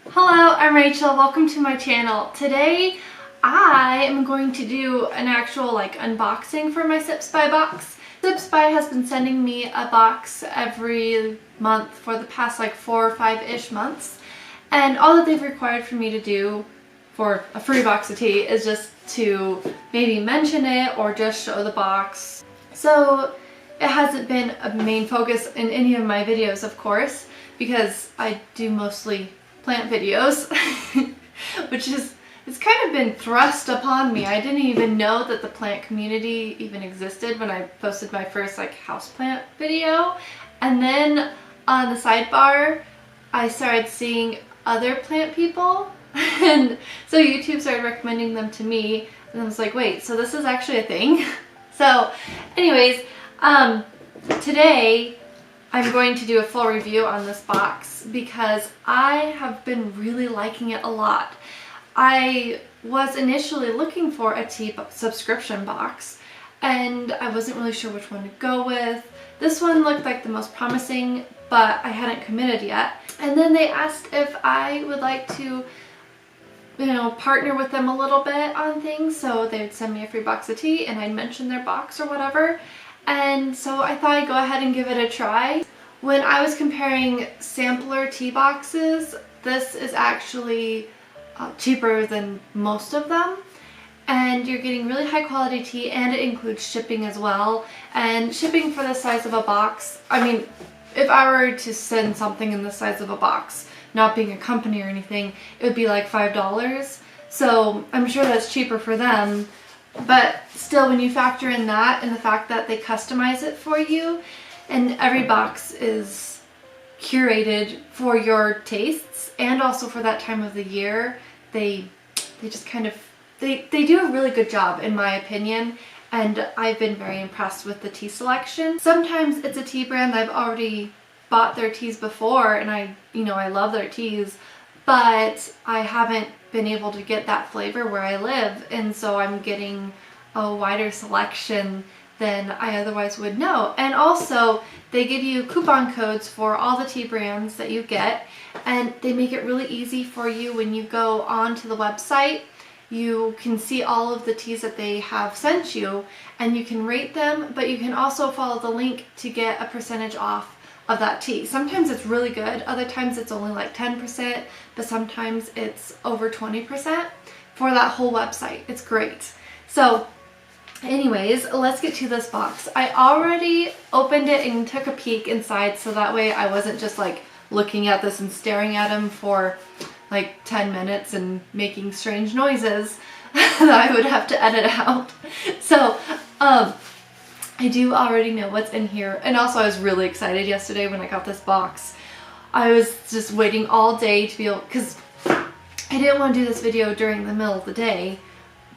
Hello, I'm Rachel. Welcome to my channel. Today I am going to do an actual unboxing for my Sips By box. Sips By has been sending me a box every month for the past 4 or 5-ish months, and all that they've required for me to do for a free box of tea is just to maybe mention it or just show the box. So it hasn't been a main focus in any of my videos, of course, because I do mostly plant videos, which is, it's kind of been thrust upon me. I didn't even know that the plant community even existed when I posted my first houseplant video, and then on the sidebar I started seeing other plant people and so YouTube started recommending them to me, and I was like, wait, so this is actually a thing? So anyways, today I'm going to do a full review on this box because I have been really liking it a lot. I was initially looking for a tea subscription box and I wasn't really sure which one to go with. This one looked like the most promising, but I hadn't committed yet. And then they asked if I would like to, partner with them a little bit on things, so they would send me a free box of tea and I'd mention their box or whatever. And so I thought I'd go ahead and give it a try. When I was comparing sampler tea boxes, this is actually cheaper than most of them. And you're getting really high quality tea, and it includes shipping as well. And shipping for the size of a box, I mean, if I were to send something in the size of a box, not being a company or anything, it would be like $5. So I'm sure that's cheaper for them. But still, when you factor in that and the fact that they customize it for you and every box is curated for your tastes and also for that time of the year, they just kind of, they do a really good job in my opinion, and I've been very impressed with the tea selection. Sometimes it's a tea brand I've already bought their teas before and I love their teas, but I haven't been able to get that flavor where I live, and so I'm getting a wider selection than I otherwise would know. And also they give you coupon codes for all the tea brands that you get, and they make it really easy for you. When you go onto the website, you can see all of the teas that they have sent you and you can rate them, but you can also follow the link to get a percentage off of that tea. Sometimes it's really good, other times it's only like 10%, but sometimes it's over 20% for that whole website. It's great. So anyways, let's get to this box. I already opened it and took a peek inside, so that way I wasn't just looking at this and staring at them for 10 minutes and making strange noises that I would have to edit out. So I do already know what's in here, and also I was really excited yesterday when I got this box. I was just waiting all day to be able, because I didn't want to do this video during the middle of the day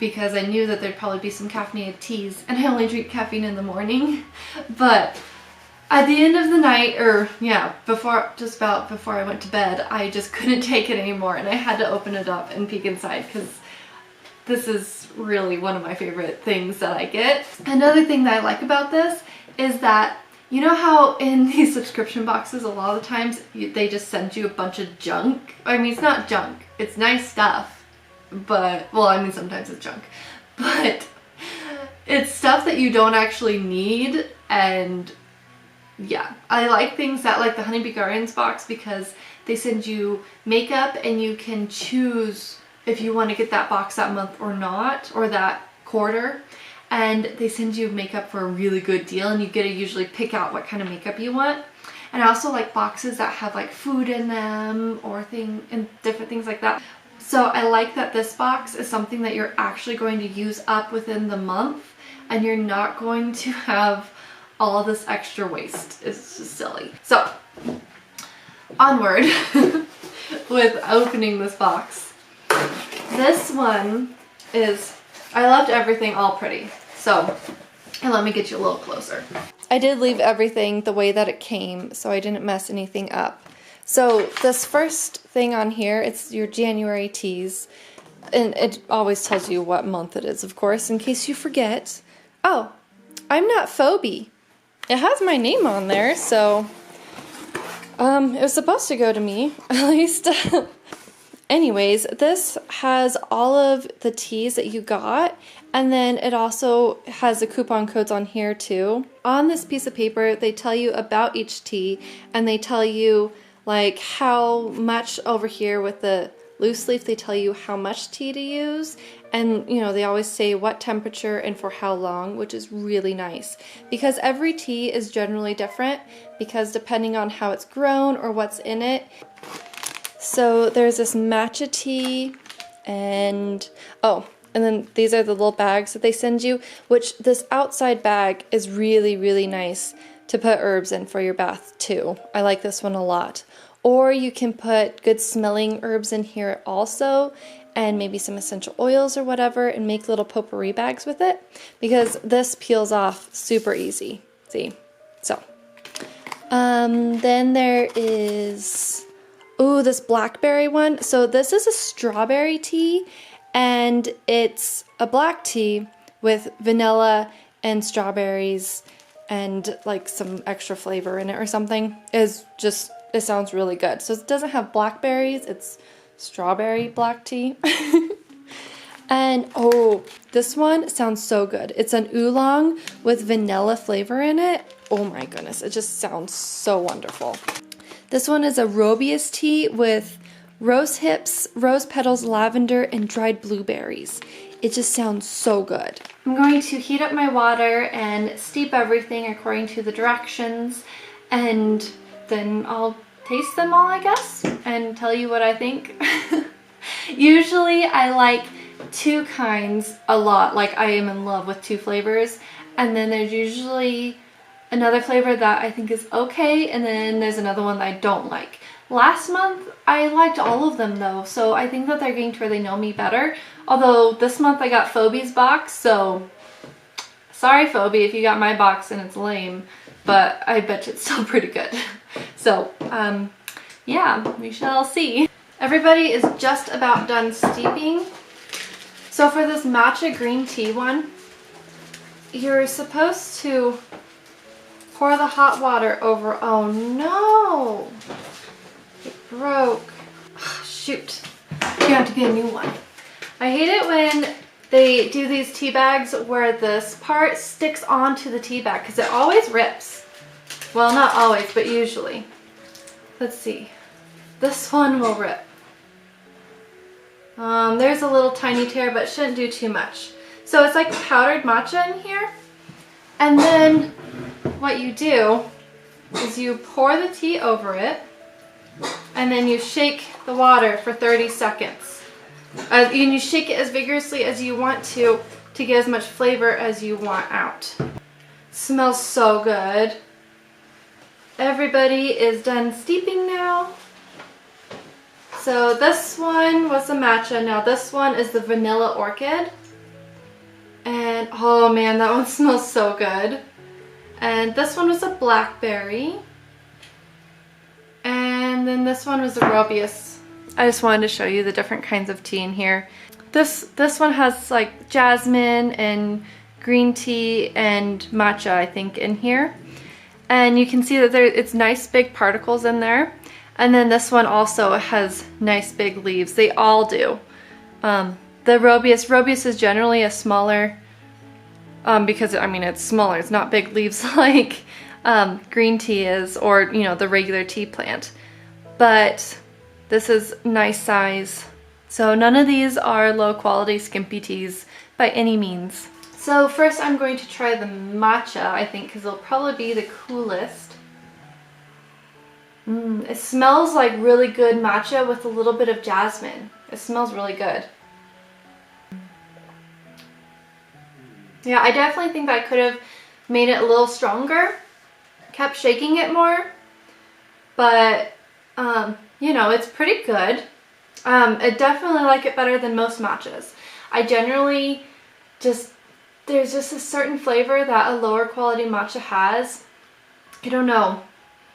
because I knew that there'd probably be some caffeinated teas, and I only drink caffeine in the morning. But at the end of the night, or yeah, just about before I went to bed, I just couldn't take it anymore and I had to open it up and peek inside because this is really one of my favorite things that I get. Another thing that I like about this is that, you know how in these subscription boxes a lot of the times they just send you a bunch of junk? I mean, it's not junk, it's nice stuff, but, well, I mean sometimes it's junk, but it's stuff that you don't actually need. And yeah, I like things that, like the Honeybee Gardens box, because they send you makeup and you can choose if you want to get that box that month or not, or that quarter, and they send you makeup for a really good deal, and you get to usually pick out what kind of makeup you want. And I also like boxes that have food in them or different things like that. So I like that this box is something that you're actually going to use up within the month, and you're not going to have all this extra waste. It's just silly. So onward with opening this box. This one is, I loved everything all pretty. So, and let me get you a little closer. I did leave everything the way that it came, so I didn't mess anything up. So this first thing on here, it's your January teas, and it always tells you what month it is, of course, in case you forget. Oh, I'm not Phoebe. It has my name on there, so it was supposed to go to me, at least. Anyways, this has all of the teas that you got, and then it also has the coupon codes on here too. On this piece of paper, they tell you about each tea, and they tell you like how much over here with the loose leaf, they tell you how much tea to use, and you know, they always say what temperature and for how long, which is really nice because every tea is generally different because depending on how it's grown or what's in it. So there's this matcha tea, and then these are the little bags that they send you, which this outside bag is really, really nice to put herbs in for your bath too. I like this one a lot. Or you can put good smelling herbs in here also, and maybe some essential oils or whatever, and make little potpourri bags with it, because this peels off super easy. See? So, then there is... Ooh, this blackberry one. So this is a strawberry tea, and it's a black tea with vanilla and strawberries and like some extra flavor in it or something. It sounds really good. So it doesn't have blackberries, it's strawberry black tea. And oh, this one sounds so good. It's an oolong with vanilla flavor in it. Oh my goodness, it just sounds so wonderful. This one is a Robius tea with rose hips, rose petals, lavender, and dried blueberries. It just sounds so good. I'm going to heat up my water and steep everything according to the directions, and then I'll taste them all, I guess, and tell you what I think. Usually I like two kinds a lot, like I am in love with two flavors, and then there's usually another flavor that I think is okay, and then there's another one that I don't like. Last month, I liked all of them though, so I think that they're getting to where they know me better. Although this month I got Phoebe's box, so sorry Phoebe if you got my box and it's lame, but I bet you it's still pretty good. So, yeah, we shall see. Everybody is just about done steeping. So for this matcha green tea one, you're supposed to pour the hot water over. Oh no! It broke. Oh, shoot. You have to get a new one. I hate it when they do these tea bags where this part sticks onto the tea bag because it always rips. Well, not always, but usually. Let's see. This one will rip. There's a little tiny tear, but it shouldn't do too much. So it's like powdered matcha in here. And then what you do is you pour the tea over it, and then you shake the water for 30 seconds. And you shake it as vigorously as you want to get as much flavor as you want out. Smells so good. Everybody is done steeping now. So this one was the matcha. Now this one is the vanilla orchid. And oh man, that one smells so good. And this one was a blackberry. And then this one was a Robius. I just wanted to show you the different kinds of tea in here. This one has like jasmine and green tea and matcha, I think, in here. And you can see that it's nice big particles in there. And then this one also has nice big leaves. They all do. The Robius is generally a smaller, because I mean it's smaller. It's not big leaves like green tea is, or you know, the regular tea plant. But this is nice size. So none of these are low quality skimpy teas by any means. So first I'm going to try the matcha, I think, because it'll probably be the coolest. It smells like really good matcha with a little bit of jasmine. It smells really good. Yeah, I definitely think I could have made it a little stronger, kept shaking it more, but you know, it's pretty good. I definitely like it better than most matchas. I generally there's just a certain flavor that a lower quality matcha has. I don't know.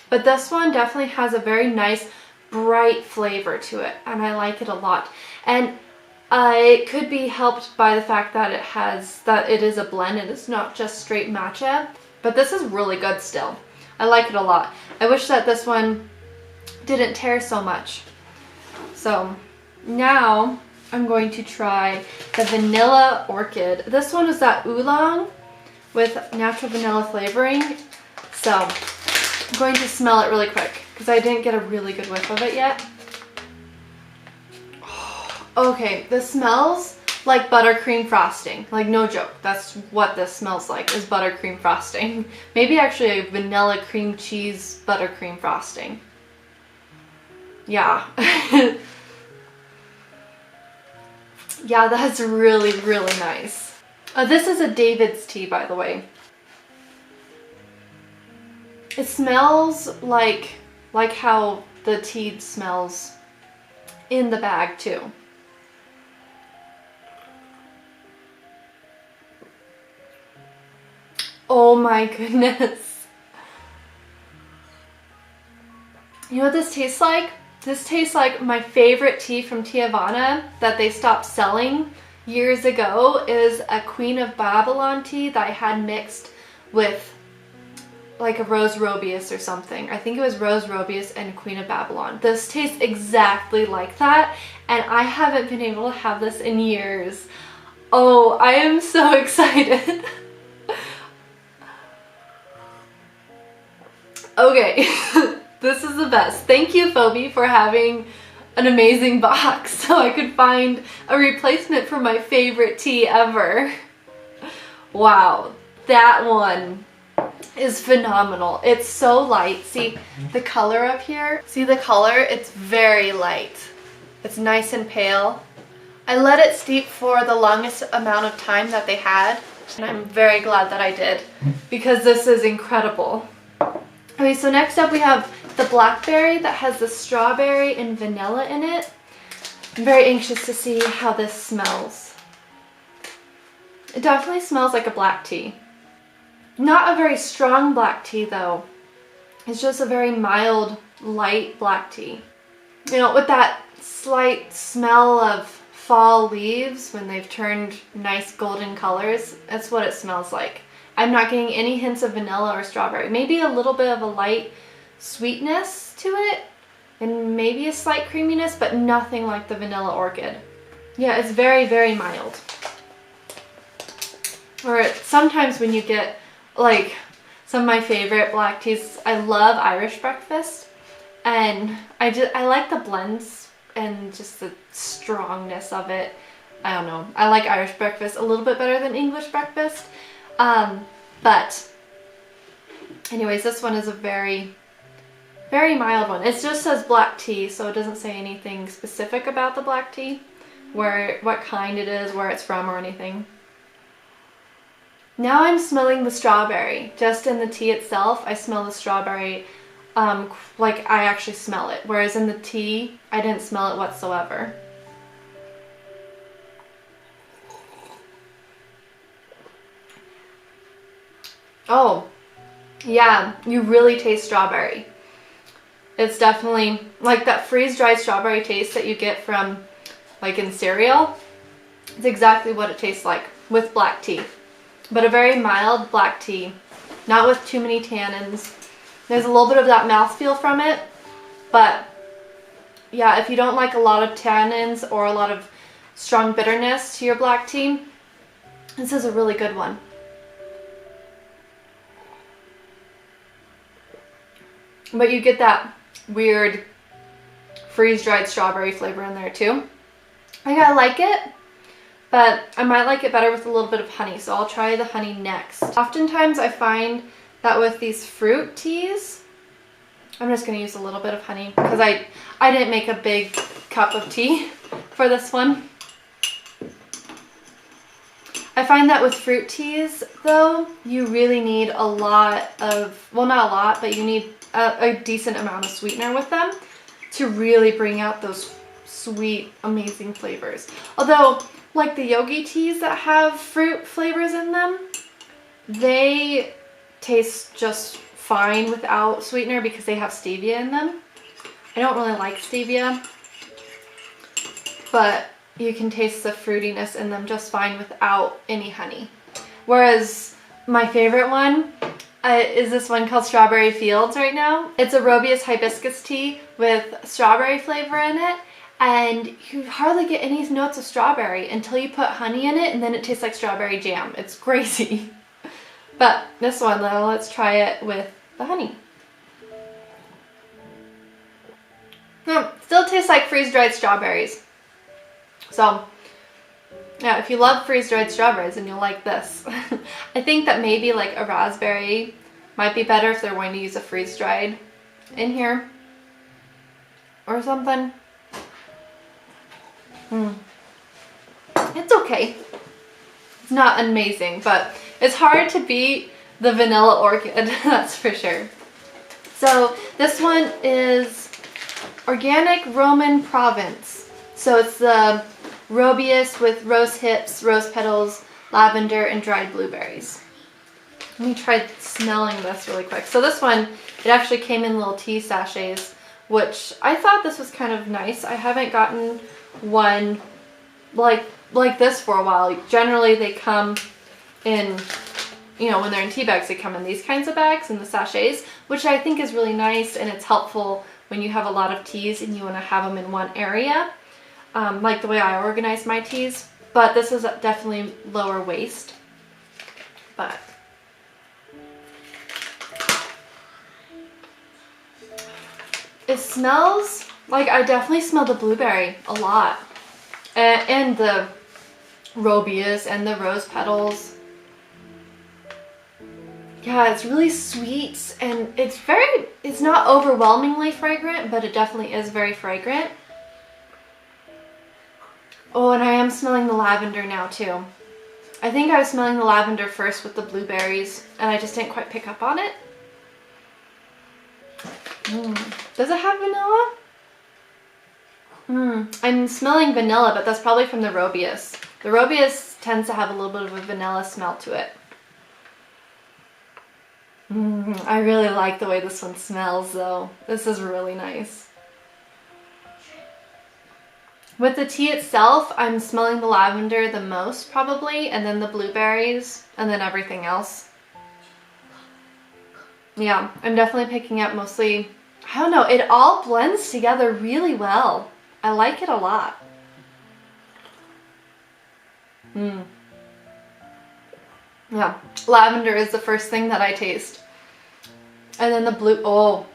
But this one definitely has a very nice, bright flavor to it, and I like it a lot. And it could be helped by the fact that it is a blend and it's not just straight matcha. But this is really good still. I like it a lot. I wish that this one didn't tear so much. So, Now I'm going to try the Vanilla Orchid. This one is that oolong with natural vanilla flavoring. So I'm going to smell it really quick because I didn't get a really good whiff of it yet. Okay, this smells like buttercream frosting. Like, no joke. That's what this smells like, is buttercream frosting. Maybe actually a vanilla cream cheese buttercream frosting. Yeah. Yeah, that's really, really nice. This is a David's tea, by the way. It smells like how the tea smells in the bag too. Oh my goodness. You know what this tastes like? This tastes like my favorite tea from Teavana that they stopped selling years ago. Is a Queen of Babylon tea that I had mixed with like a Rose Robius or something. I think it was Rose Robius and Queen of Babylon. This tastes exactly like that, and I haven't been able to have this in years. Oh, I am so excited. Okay, this is the best. Thank you, Phoebe, for having an amazing box so I could find a replacement for my favorite tea ever. Wow, that one is phenomenal. It's so light. See the color up here? See the color? It's very light. It's nice and pale. I let it steep for the longest amount of time that they had, and I'm very glad that I did because this is incredible. Okay, so next up we have the blackberry that has the strawberry and vanilla in it. I'm very anxious to see how this smells. It definitely smells like a black tea. Not a very strong black tea though. It's just a very mild, light black tea. You know, with that slight smell of fall leaves when they've turned nice golden colors, that's what it smells like. I'm not getting any hints of vanilla or strawberry. Maybe a little bit of a light sweetness to it and maybe a slight creaminess, but nothing like the Vanilla Orchid. Yeah, it's very, very mild. Or sometimes when you get like some of my favorite black teas, I love Irish Breakfast, and I like the blends and just the strongness of it. I don't know. I like Irish Breakfast a little bit better than English Breakfast. But anyways, this one is a very, very mild one. It just says black tea, so it doesn't say anything specific about the black tea, what kind it is, where it's from, or anything. Now I'm smelling the strawberry. Just in the tea itself, I smell the strawberry like I actually smell it, whereas in the tea, I didn't smell it whatsoever. Oh, yeah, you really taste strawberry. It's definitely like that freeze-dried strawberry taste that you get from like in cereal. It's exactly what it tastes like with black tea. But a very mild black tea, not with too many tannins. There's a little bit of that mouthfeel from it, but yeah, if you don't like a lot of tannins or a lot of strong bitterness to your black tea, this is a really good one. But you get that weird freeze-dried strawberry flavor in there too. I like it, but I might like it better with a little bit of honey, so I'll try the honey next. Oftentimes I find that with these fruit teas, I'm just going to use a little bit of honey because I didn't make a big cup of tea for this one. I find that with fruit teas though, you really need a lot of, well, not a lot, but you need a decent amount of sweetener with them to really bring out those sweet, amazing flavors. Although, like the yogi teas that have fruit flavors in them, they taste just fine without sweetener because they have stevia in them. I don't really like stevia, but you can taste the fruitiness in them just fine without any honey. Whereas my favorite one is this one called Strawberry Fields right now. It's a Robius hibiscus tea with strawberry flavor in it, and you hardly get any notes of strawberry until you put honey in it, and then it tastes like strawberry jam. It's crazy. But this one though, let's try it with the honey. No, still tastes like freeze-dried strawberries. So, yeah, if you love freeze-dried strawberries, then you'll like this. I think that maybe like a raspberry might be better if they're going to use a freeze-dried in here or something. It's okay. It's not amazing, but it's hard to beat the vanilla orchid, that's for sure. So this one is Organic Roman Provence. So it's the Robius with rose hips, rose petals, lavender, and dried blueberries. Let me try smelling this really quick. So this one, it actually came in little tea sachets, which I thought this was kind of nice. I haven't gotten one like this for a while. Generally they come in, you know, when they're in tea bags, they come in these kinds of bags, in the sachets, which I think is really nice, and it's helpful when you have a lot of teas and you want to have them in one area, like the way I organize my teas. But this is definitely lower waste. But it smells like, I definitely smell the blueberry a lot, and the Robius and the rose petals. Yeah, it's really sweet, and it's not overwhelmingly fragrant, but it definitely is very fragrant. Oh, and I am smelling the lavender now too. I think I was smelling the lavender first with the blueberries, and I just didn't quite pick up on it. Does it have vanilla? I'm smelling vanilla, but that's probably from the Robius. The Robius tends to have a little bit of a vanilla smell to it. I really like the way this one smells though. This is really nice. With the tea itself, I'm smelling the lavender the most probably, and then the blueberries, and then everything else. Yeah, I'm definitely picking up mostly, I don't know, it all blends together really well. I like it a lot. Yeah, lavender is the first thing that I taste. And then the blue, oh.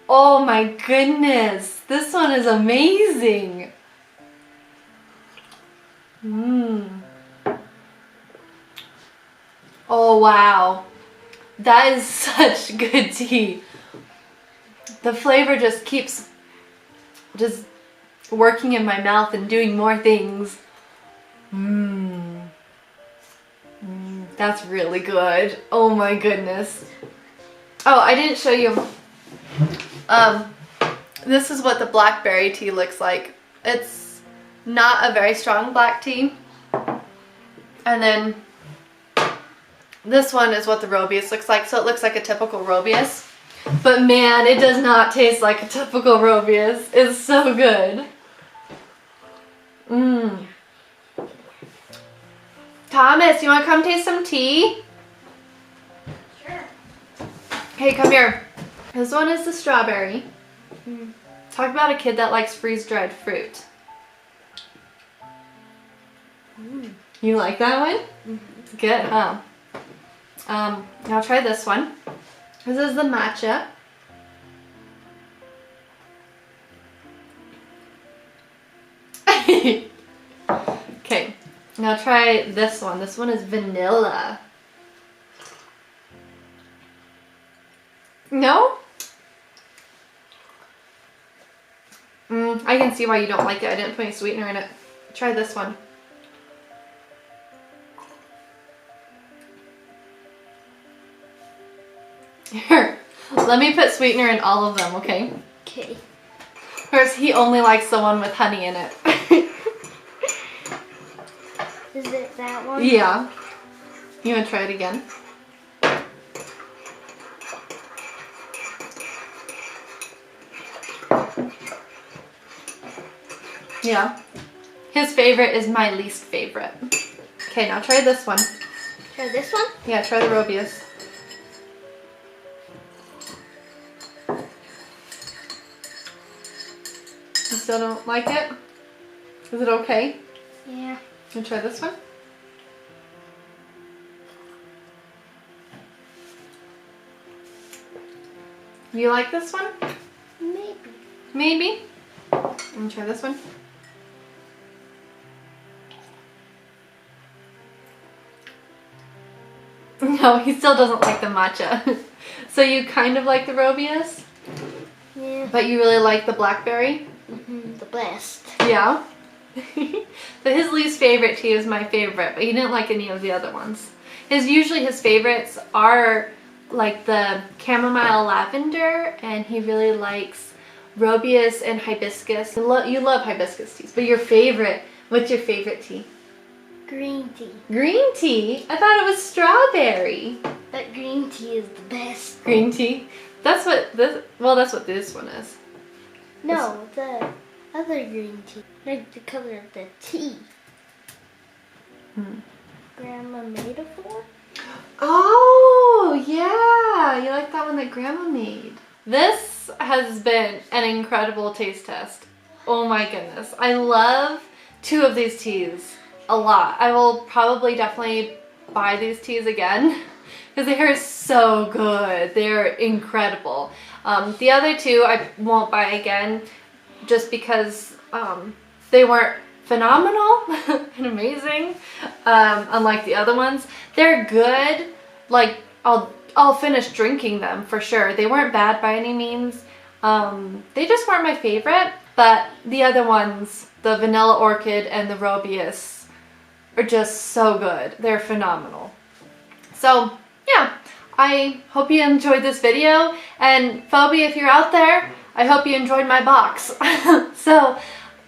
Oh my goodness, this one is amazing. Oh wow, that is such good tea. The flavor just keeps working in my mouth and doing more things. That's really good. Oh my goodness. Oh, I didn't show you. This is what the blackberry tea looks like. It's not a very strong black tea. And then this one is what the Robius looks like. So it looks like a typical Robius. But man, it does not taste like a typical Robius. It's so good. Thomas, you want to come taste some tea? Sure. Hey, come here. This one is the strawberry. Talk about a kid that likes freeze-dried fruit. You like that one? Good, huh? Now try this one. This is the matcha. Okay, now try this one. This one is vanilla. No? I can see why you don't like it. I didn't put any sweetener in it. Try this one. Here, let me put sweetener in all of them, okay? Okay. First, he only likes the one with honey in it. Is it that one? Yeah. You want to try it again? Yeah. His favorite is my least favorite. Okay, now try this one. Try this one? Yeah, try the Robius. still don't like it? Is it okay? Yeah. Can you try this one? You like this one? Maybe. Maybe. Let me try this one. No, he still doesn't like the matcha. So you kind of like the Robius, Yeah. but you really like the blackberry? The best. Yeah. So his least favorite tea is my favorite, but he didn't like any of the other ones. Usually his favorites are like the chamomile lavender, and he really likes Robius and hibiscus. You love hibiscus teas, but what's your favorite tea? Green tea. Green tea? I thought it was strawberry. But green tea is the best. Green tea? That's what this one is. No, the other green tea. Like the color of the tea. Grandma made it for? Oh, yeah. You like that one that Grandma made. This has been an incredible taste test. Oh my goodness. I love 2 of these teas a lot. I will probably definitely buy these teas again because they are so good. They're incredible. The other 2 I won't buy again just because they weren't phenomenal and amazing, unlike the other ones. They're good. Like, I'll finish drinking them for sure. They weren't bad by any means. They just weren't my favorite, but the other ones, the Vanilla Orchid and the Robius, are just so good. They're phenomenal. So yeah, I hope you enjoyed this video, and Phoebe, if you're out there, I hope you enjoyed my box. So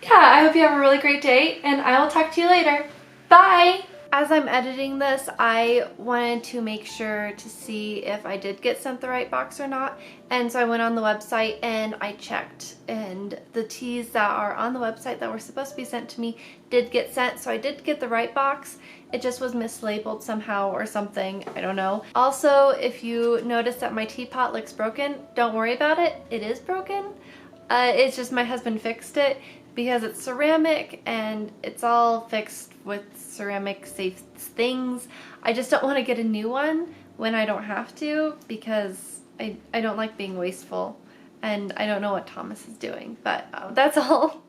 yeah, I hope you have a really great day, and I will talk to you later. Bye! As I'm editing this, I wanted to make sure to see if I did get sent the right box or not, and so I went on the website and I checked, and the teas that are on the website that were supposed to be sent to me did get sent, so I did get the right box. It just was mislabeled somehow or something, I don't know. Also, if you notice that my teapot looks broken, don't worry about it. It is broken. It's just my husband fixed it because it's ceramic and it's all fixed with ceramic safe things. I just don't want to get a new one when I don't have to, because I don't like being wasteful, and I don't know what Thomas is doing, but that's all.